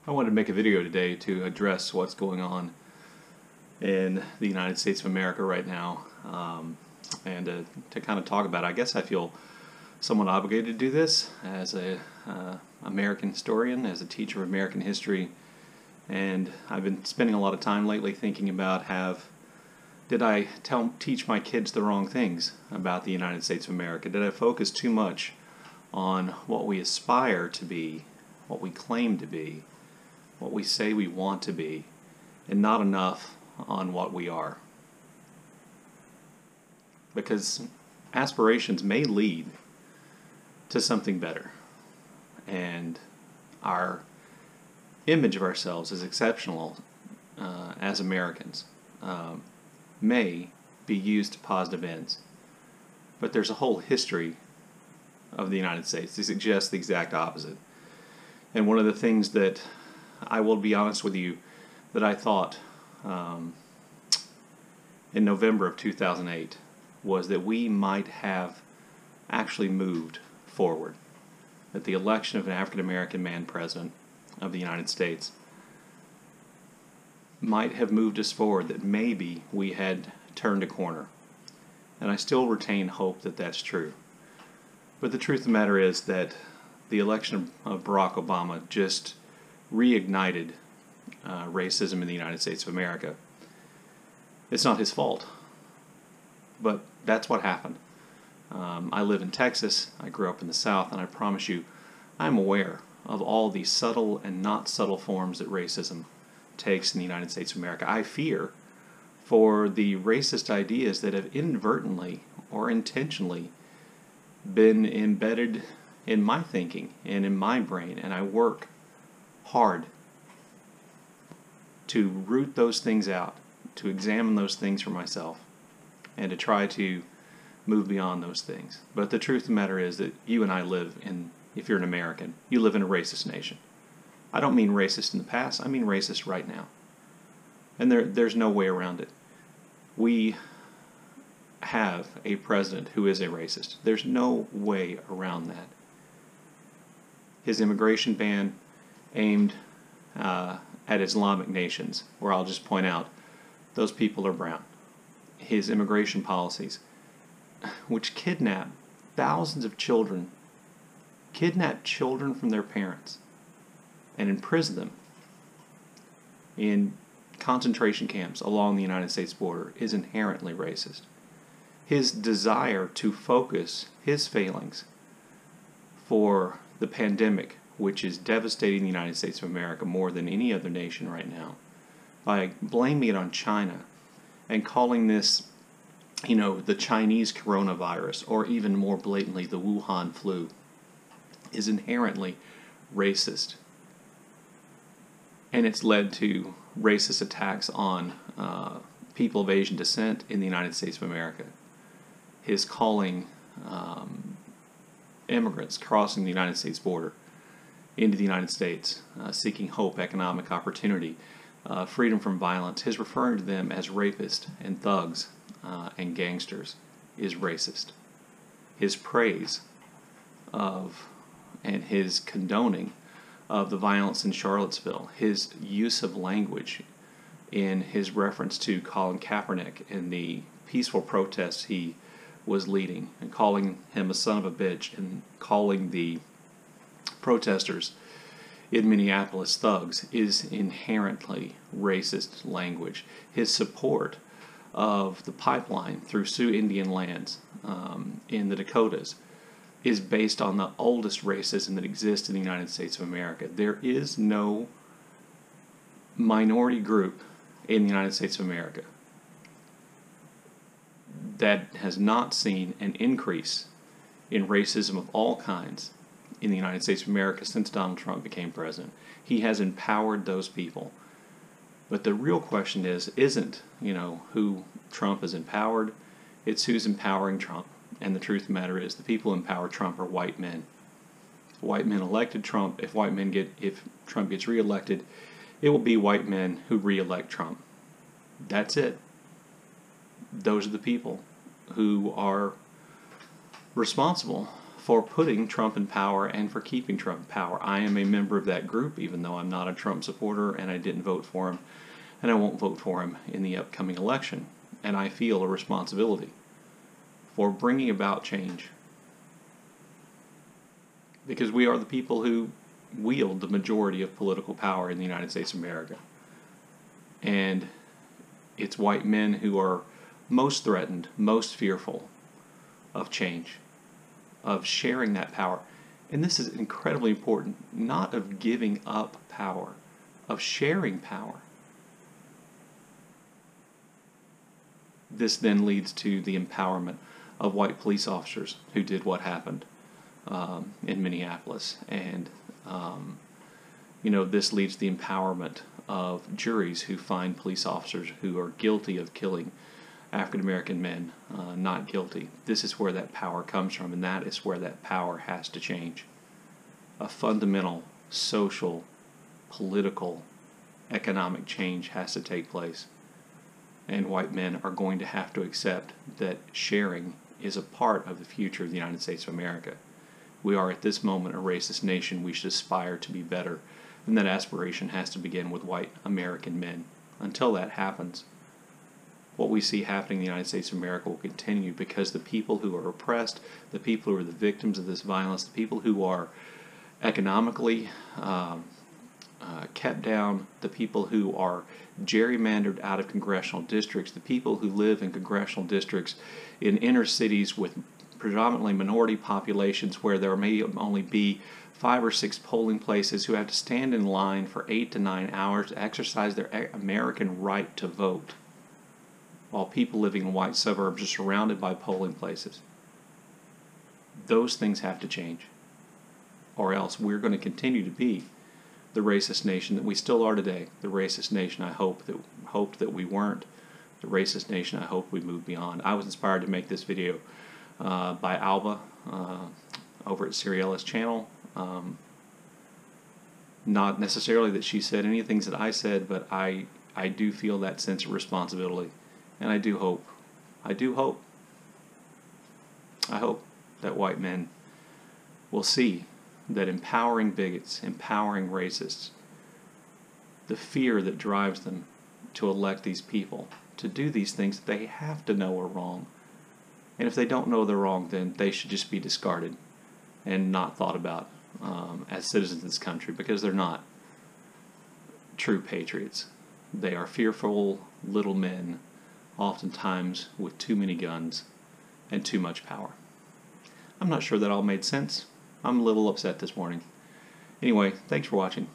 I wanted to make a video today to address what's going on in the United States of America right now, and to kind of talk about it. I guess I feel somewhat obligated to do this as a American historian, as a teacher of American history, and I've been spending a lot of time lately thinking about did I teach my kids the wrong things about the United States of America? Did I focus too much on what we aspire to be, what we claim to be, what we say we want to be, and not enough on what we are? Because aspirations may lead to something better, and our image of ourselves as exceptional as Americans may be used to positive ends. But there's a whole history of the United States that suggests the exact opposite. And one of the things that I will be honest with you that I thought in November of 2008 was that we might have actually moved forward, that the election of an African American man president of the United States might have moved us forward, that maybe we had turned a corner. And I still retain hope that that's true. But the truth of the matter is that the election of Barack Obama just reignited racism in the United States of America. It's not his fault, but that's what happened. I live in Texas, I grew up in the South, and I promise you, I'm aware of all the subtle and not subtle forms that racism takes in the United States of America. I fear for the racist ideas that have inadvertently or intentionally been embedded in my thinking and in my brain, and I work hard to root those things out, to examine those things for myself, and to try to move beyond those things. But the truth of the matter is that you and I if you're an American, you live in a racist nation. I don't mean racist in the past, I mean racist right now. And there's no way around it. We have a president who is a racist. There's no way around that. His immigration ban aimed at Islamic nations, where I'll just point out, those people are brown. His immigration policies, which kidnap thousands of children, kidnap children from their parents, and imprison them in concentration camps along the United States border, is inherently racist. His desire to focus his failings for the pandemic, which is devastating the United States of America more than any other nation right now, by blaming it on China and calling this, the Chinese coronavirus, or even more blatantly, the Wuhan flu, is inherently racist. And it's led to racist attacks on people of Asian descent in the United States of America. His calling immigrants crossing the United States border into the United States, seeking hope, economic opportunity, freedom from violence, his referring to them as rapists and thugs and gangsters is racist. His praise of and his condoning of the violence in Charlottesville, his use of language in his reference to Colin Kaepernick and the peaceful protests he was leading, and calling him a son of a bitch, and calling the protesters in Minneapolis thugs, is inherently racist language. His support of the pipeline through Sioux Indian lands in the Dakotas is based on the oldest racism that exists in the United States of America. There is no minority group in the United States of America that has not seen an increase in racism of all kinds in the United States of America since Donald Trump became president. He has empowered those people. But the real question isn't, who Trump has empowered, it's who's empowering Trump. And the truth of the matter is, the people who empower Trump are white men. White men elected Trump. If Trump gets reelected, it will be white men who reelect Trump. That's it. Those are the people who are responsible for putting Trump in power and for keeping Trump in power. I am a member of that group, even though I'm not a Trump supporter and I didn't vote for him, and I won't vote for him in the upcoming election. And I feel a responsibility for bringing about change, because we are the people who wield the majority of political power in the United States of America. And it's white men who are most threatened, most fearful of change, of sharing that power. And this is incredibly important, not of giving up power, of sharing power. This then leads to the empowerment of white police officers who did what happened in Minneapolis. And, this leads to the empowerment of juries who find police officers who are guilty of killing African American men not guilty. This is where that power comes from, and that is where that power has to change. A fundamental social, political, economic change has to take place. And white men are going to have to accept that sharing is a part of the future of the United States of America. We are at this moment a racist nation. We should aspire to be better. And that aspiration has to begin with white American men. Until that happens, what we see happening in the United States of America will continue, because the people who are oppressed, the people who are the victims of this violence, the people who are economically kept down, the people who are gerrymandered out of congressional districts, the people who live in congressional districts in inner cities with predominantly minority populations where there may only be 5 or 6 polling places, who have to stand in line for 8 to 9 hours to exercise their American right to vote, while people living in white suburbs are surrounded by polling places. Those things have to change, or else we're going to continue to be the racist nation that we still are today, the racist nation I hoped that we weren't, the racist nation I hope we move beyond. I was inspired to make this video by Alba over at Seriella's channel. Not necessarily that she said any things that I said, but I do feel that sense of responsibility, and I hope that white men will see that empowering bigots, empowering racists, the fear that drives them to elect these people to do these things that they have to know are wrong. And if they don't know they're wrong, then they should just be discarded and not thought about as citizens of this country, because they're not true patriots. They are fearful little men, oftentimes with too many guns and too much power. I'm not sure that all made sense. I'm a little upset this morning. Anyway, thanks for watching.